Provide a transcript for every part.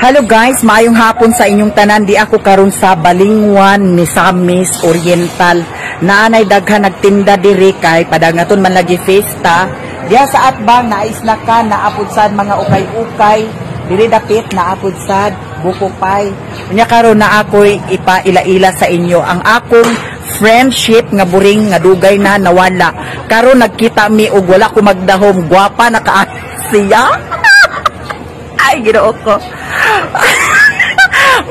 Hello guys, maayong hapon sa inyong tanan. Di ako karon sa Balingwan, Misamis Oriental. Naanay daghan nagtinda diri kay padangaton man lagi fiesta. Diya sa atbang naisla ka naapod sad mga ukay-ukay. Diri dapit naapod sad buko pay. Unya karon na ako'y ipaila-ila sa inyo ang akong friendship nga buring nga dugay na nawala. Karon nagkita mi og wala ko magdahom, gwapa na ka siya. Ay, ginoo ko.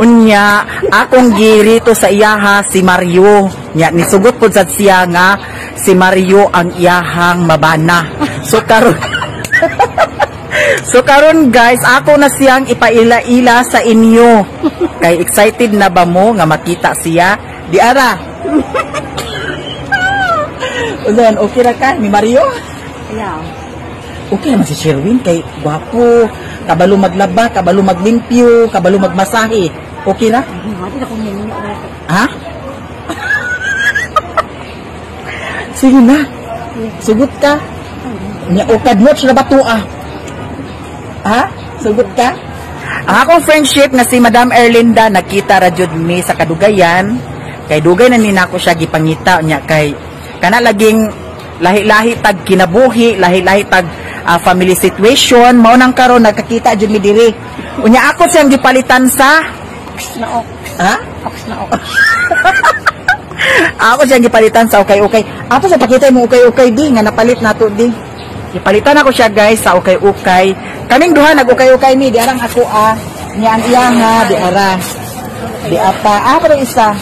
Unya, akong girito sa iyaha si Mario. Nya, nisugot po sa siya nga si Mario ang iyahang mabana. So karon guys, ako na siyang ipaila-ila sa inyo. Kay excited na ba mo nga makita siya? Di ara. Ulan, okay ra ka ni Mario? Yeah. Okay naman si Sherwin kay gwapo, kabalo maglaba, kabalo maglimpyo, kabalo magmasahe. Okay ra? Ha? Sige na. Sugot ka. Nya ukad mo sila bato ah. Ha? Sugot ka? Ang akong friendship na si Madam Erlinda nakita ra jud mi sa kadugayan. Kay dugay na ninako siya gipangita nya kay kana laging lahi-lahi tag kinabuhi, lahi-lahi tag family situation. Mao nang karon nagkakita jud mi diri. Unya ako siyang gipalitan sa Naok. ha? Naok. Ako siyang gipalitan sa ukay-ukay. Ato sa pakita mo ukay-ukay di nga napalit nato di. Gipalitan ako siya guys sa ukay-ukay. Kaming duha nag-ukay-ukay mi di arang ako nya ang iya nga di ara. Di apa pero isa.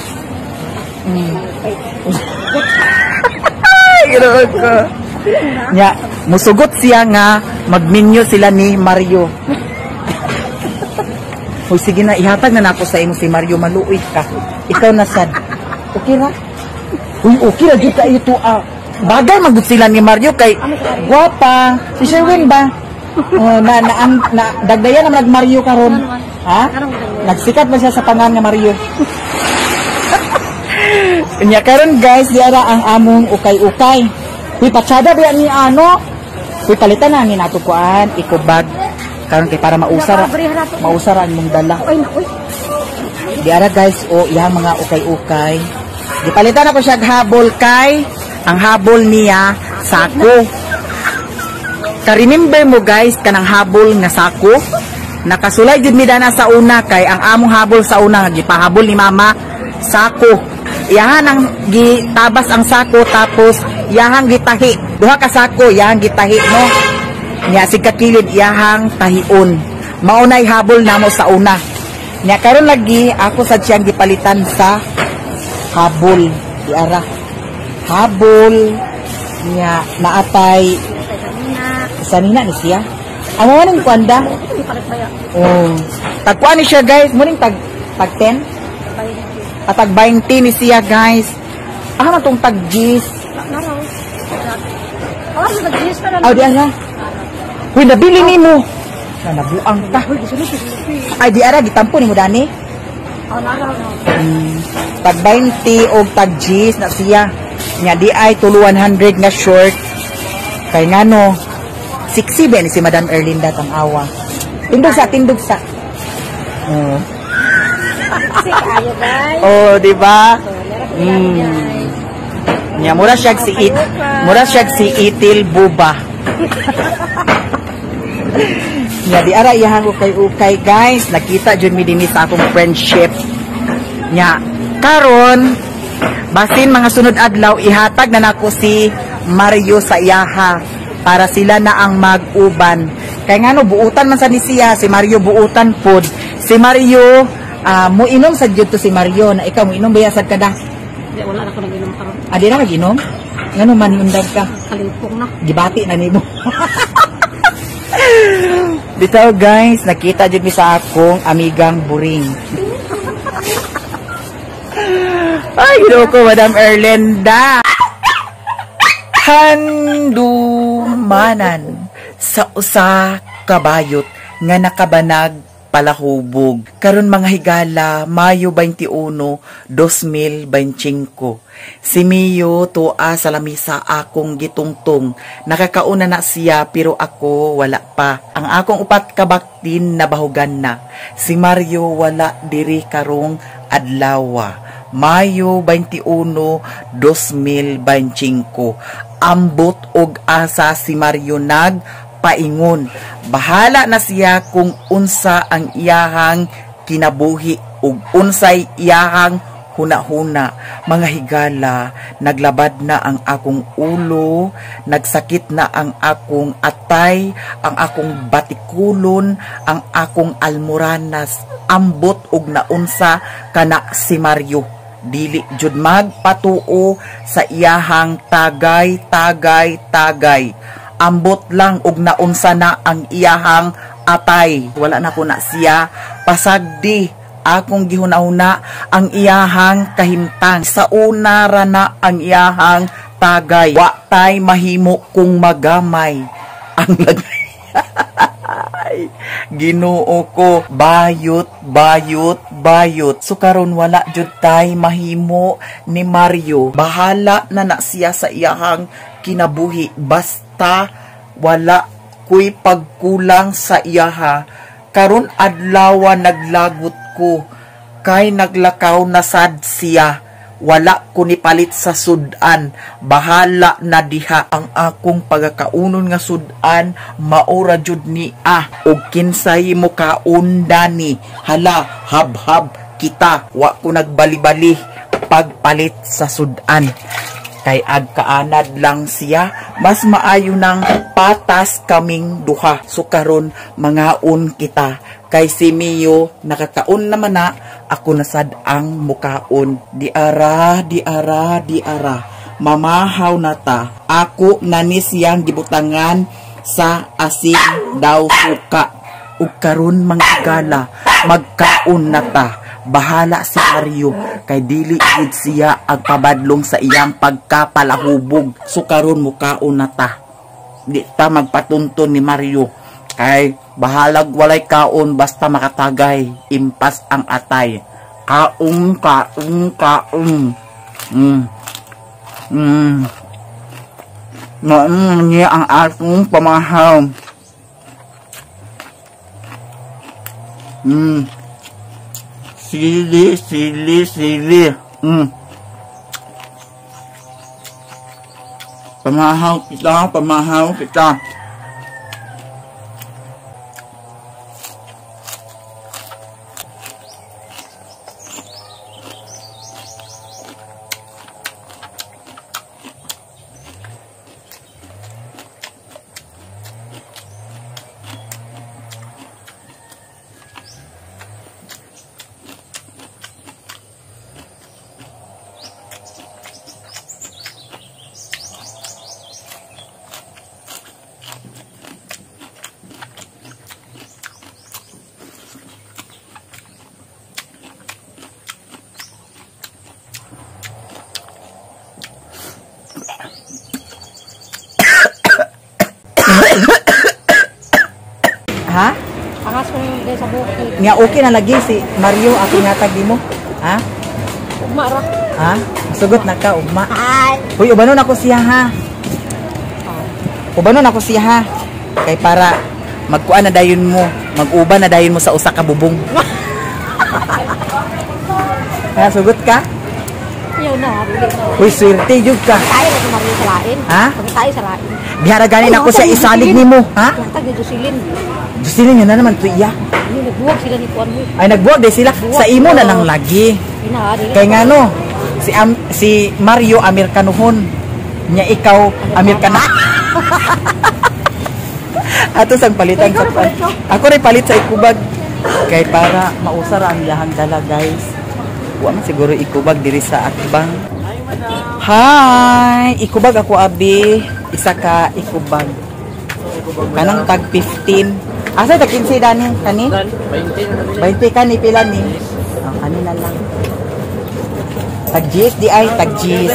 Ginoo ko. Nya, musugot siya nga magminyo sila ni Mario. Hoy sige na ihatag na nako sa imo si Mario, maluoy ka. Ikaw na sad. Okay ra? Uy, okay ra gyud ka ito Bagay magud sila ni Mario kay gwapa. Si Sherwin ba? Na dagdayan na nag-Mario karon. Ha? Nagsikat ba siya sa pangan nga Mario? Nya karon guys, diara ang among ukay-ukay. Uy, patsada ba ni ano? Uy, palitan na ni nato kuan, ikubag. Karon kay para mausara ang mong dala. Diara guys, iyang mga ukay-ukay. Gipalitan ako siya habol kay ang habol niya sako. Ka-remember mo guys kanang habol nga sako? Nakasulay jud mi dana sa una kay ang among habol sa una gipahabol ni mama sako. Iyahan ang gitabas ang sako tapos iyahang gitahi. Duha ka sako iyahang gitahi no. Nya sigkakilid iyahang tahion. Maunay habol namo sa una. Nya karon lagi ako sa siyang gipalitan sa habol. Diara. Habol nya naatay sanina ni siya. Amo man ang kuanda. Tagkuan ni siya guys, muning tag 10. Tag 20 ni siya guys. Man tong tag 10. Di ana. Huy nabili nimo. Nabuang ka. Ay di ara gitampo nimo dani. Tag 20 og tag 10 na siya. Nya di ay tulo 100 nga short. Kay ngano 60 ba ni si Madam Erlinda tang awa. Tindog sa. Di ba? Nya mura siya si Itil Buba. Nya di ara iyang ukay-ukay guys, nakita jud mi dinhi sa akong friendship. Nya karon basin mga sunod adlaw ihatag na nako si Mario sa iyaha para sila na ang mag-uban. Kay ngano buutan man sa ni siya, si Mario buutan pod. Si Mario mo inom sa jud to si Mario na ikaw mo inom baya sad kada. Di wala na ko nag-inom karon. Di na nag-inom? Ngano man undag ka? Kalimpong na. Gibati na nimo. Bitaw guys, nakita jud mi sa akong amigang buring. Ay, ginoo ko Madam Erlinda. Handumanan sa usa ka bayot nga nakabanag pagpalahubog. Karon mga higala, Mayo 21, 2025. Si Mio tua sa lamisa akong gitungtong. Nakakauna na siya pero ako wala pa. Ang akong upat kabaktin nabahugan na. Si Mario wala diri karong adlaw. Mayo 21, 2025. Ambot og asa si Mario paingon. Bahala na siya kung unsa ang iyahang kinabuhi ug unsay iyahang huna-huna. Mga higala, naglabad na ang akong ulo, nagsakit na ang akong atay, ang akong batikulon, ang akong almoranas, ambot ug naunsa kana si Mario. Dili jud magpatuo sa iyahang tagay. Ambot lang ug naunsa na ang iyahang atay. Wala na ko na siya pasagdi. Akong gihuna-huna ang iyahang kahimtang. Sa una ra na ang iyahang tagay. Wa tay mahimo kung magamay. Ang lagay. Ginoo ko, bayot. So karon wala jud tay mahimo ni Mario. Bahala na siya sa iyahang kinabuhi. Basta wala kuy pagkulang sa iyaha. Karon adlaw naglagot ko kay naglakaw na sad siya. Wala ko ni palit sa sudan. Bahala na diha. Ang akong pagakaunon nga sudan maura jud ni og kinsay mo kaundani. Hala, hab-hab kita. Wa ko nagbali-bali pagpalit sa sudan. Kay agkaanad lang siya, mas maayo ng patas kaming duha. So karon mangaon kita. Kay si Mio nakakaon naman na, ako nasad ang mukaon. Di ara. Mamahaw na ta. Ako nani siyang gibutangan sa asin daw suka. Ug karon mga higala, magkaon na ta. Bahala si Mario kay dili gid siya agpabadlong sa iyang pagkapalahubog. So karon mukaon na ta. Di ta magpatunton ni Mario kay bahalag walay kaon basta makatagay. Impas ang atay. Kaon. Niya ang atong pamahaw. Sili. Pamahaw kita. Ha? Angas ko yung sa bukid. Nga okay na lagi si Mario ako nga di mo. Ha? Ugma ra. Ha? Sugot na ka ugma. Ay. Uy, ubanon ako siya ha. Ubanon ako siya ha. Kay para magkuan na dayon mo, mag-uban na dayon mo sa usa ka bubong. Ha, sugot ka? Yaw na, bili na. Uy, swerte jud ka. Tayo na Mario sa lain. Ha? Tayo sa lain. Bihara ganin ako sa isalig nimo, ha? Tag dito silin. Sila nyo na naman to iya. Nagbuwag sila ni Kuan mo. Ay nagbuwag din sila sa imo na lang lagi. Kay nga no, si Mario Amerikanohon. Nya ikaw Amerikano. Ato sang palitan sa ako rin palit sa ikubag. Kay para mausara ang lahang dala guys. Wa man siguro ikubag diri sa atbang. Hi, ikubag ako abi. Isa ka ikubag. Kanang tag 15. Asa ta 15 dani kani? 20 kani pila ni? Oh, kanina lang. Tag GS di ay tag GS.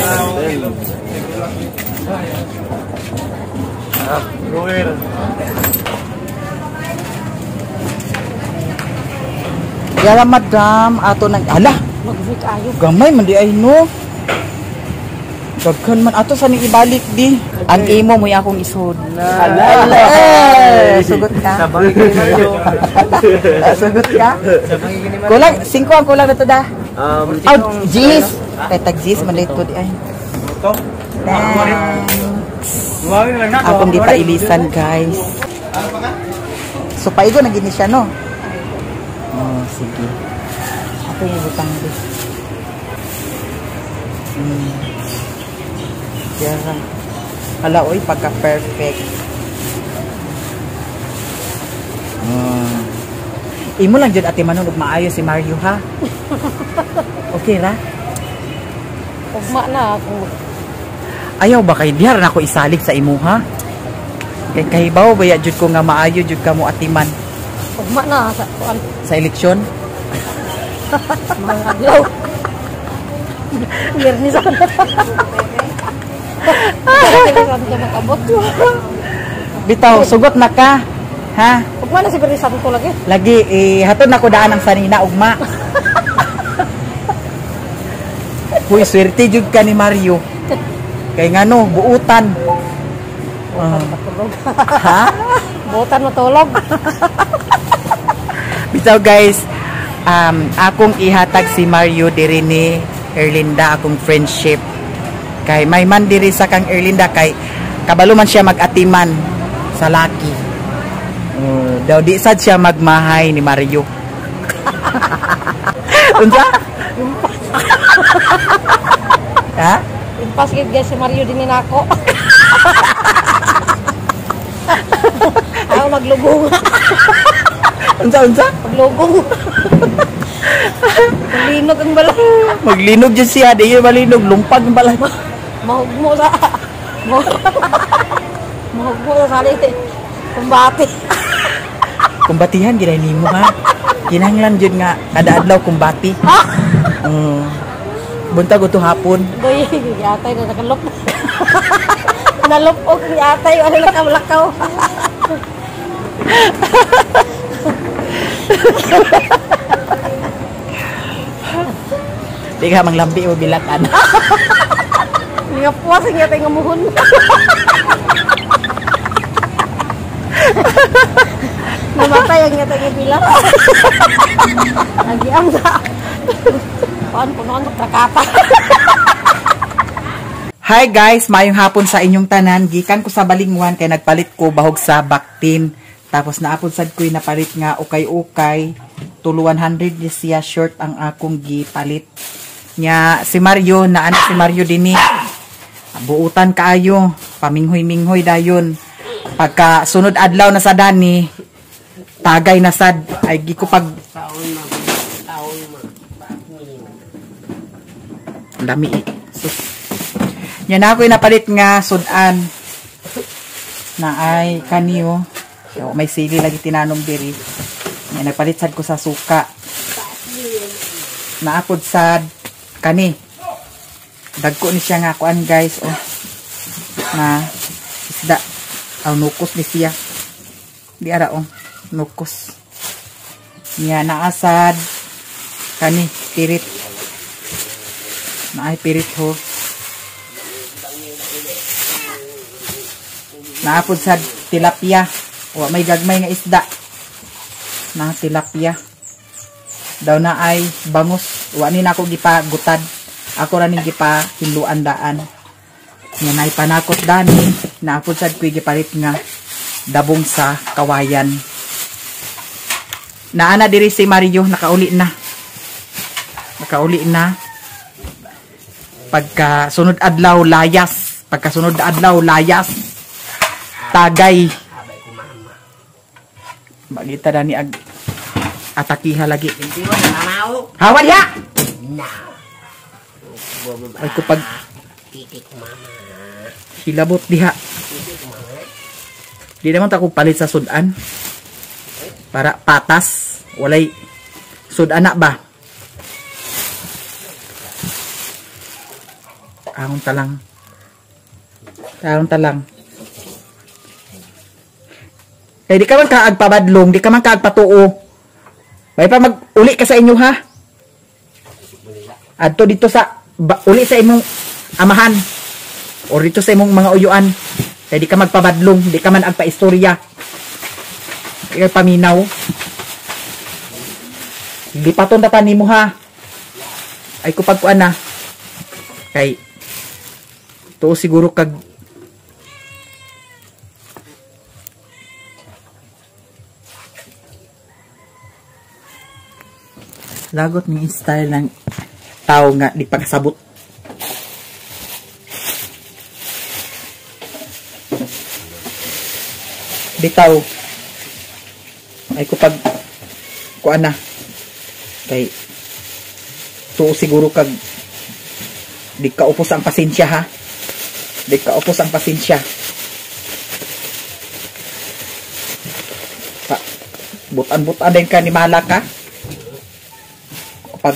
Yara madam, ato nang ala, Mag-week ayo. gamay man di ay no. Daghan man ato sa ning ibalik di. Ang imo mo akong isod. Ala. Sugot ka. Sabang gini Mario. Sugot ka. Sabang gini Mario. Kulang 5 ang kulang na to da. Titong Oh, jeez. Kay tag jeez man dito di ay. to. Duwawin lang na. Akong di pa ilisan guys. So paigo na gini siya no. Oh, sige. Ako yung butang di. Yara. Hala, oy, pagka-perfect. Imo lang dyan, ate Manon, ug maayo si Mario, ha? Okay ra? Ugma na ako. Ayaw ba kay dihar na ako isalig sa imo, ha? Kay kahibaw, baya jud ko nga maayo, jud ka mo atiman Ugma na sa kuan. sa eleksyon. Mga adlaw. Yerni sa kanila. Kailangan ka makabot. Bitaw, sugot na ka, ha? Ugma na siguro sa ko lagi. Lagi, hatod na ko daan ang sanina, ugma. Huy, swerte jud ka ni Mario. Kay nga no, buutan. Matulog. Ha? Butan matulog. Bitaw guys, akong ihatag si Mario diri ni Erlinda, akong friendship. Kay may man diri sa kang Erlinda, kay kabalo man siya mag-atiman sa laki. Daw di sad siya magmahay ni Mario. Unsa? Ha? Impas gid guys si Mario din nako. Ako maglugong. Unsa? Maglugong. Linog ang balay. Maglinog dyan siya, di yun malinog, lumpag ang balay. Mahugmo sa mahugmo sa salit. Kumbati. Kumbatihan, ginay nimo ha. Kinahanglan dyan nga, kada adlaw kumbati. Buntag ito hapon. Boy, yatay na nakalop. Nalupog ni atay, ano nakalakaw. Di ka manglambi o bilatan. Hindi nga puwas ang yatay nga muhon. Namatay ang yatay nga bilat. Lagi ang sa... Paan po naman nakakata. Hi guys, mayong hapon sa inyong tanan. Gikan ko sa Balingwan kay nagpalit ko bahog sa Bactin. Tapos naapod sad ko'y napalit nga ukay-ukay. Tulo 100 siya short ang akong gipalit. Nya si Mario, na anak si Mario dinhi. Buutan kaayo, paminghoy-minghoy dayon. Pagka sunod adlaw na sa dani, tagay na sad ay gi ko pag dami. Yan ako yung napalit nga sudan na ay kaniyo. So, may sili lagi tinanong diri. Yan, nagpalit sad ko sa suka. Naapod sad kani. Dagko ni siya nga kuan guys. Oh. Na isda. Nukos ni siya. Di ara oh. Nukos. Yan, naasad kani. Pirit. Naay pirit ho. Naapod sa tilapia. O may gagmay nga isda. Na tilapia. Daw na ay bangus. Wa ni nako gipagutad. Ako ra ning gipahinluan daan. Nya nay panakot dani. Naapod sad ko'y gipalit nga dabong sa kawayan. Naana diri si Mario, nakauli na. Nakauli na. Pagka sunod adlaw layas. Pagka sunod adlaw layas. Tagay. Bagita na ni ag atakiha lagi. Hindi mo na mamaw. Hawan ya! Na. Ay ko pag Titik mama. hilabot diha. Di naman ta ko palit sa sudan. Para patas. Walay sudana ba? Ahon talang. Ahon talang. Kaya di ka man kaagpabadlong, di ka man kaagpatuo. May pa mag-uli ka sa inyo ha. Adto dito sa uli sa imong amahan o dito sa imong mga uyuan. Kaya di ka magpabadlong, di ka man agpa-istorya. Di ka paminaw. Di paton tatan nimo ha. Ay kupag kuan na. Kay to siguro kag lagot ni style ng tao nga di pagkasabot. Bitaw ay kupag kuan na kay to siguro kag di ka upos ang pasensya ha. Di ka upos ang pasensya. Butan-butan din ka ni Malaka. Kapag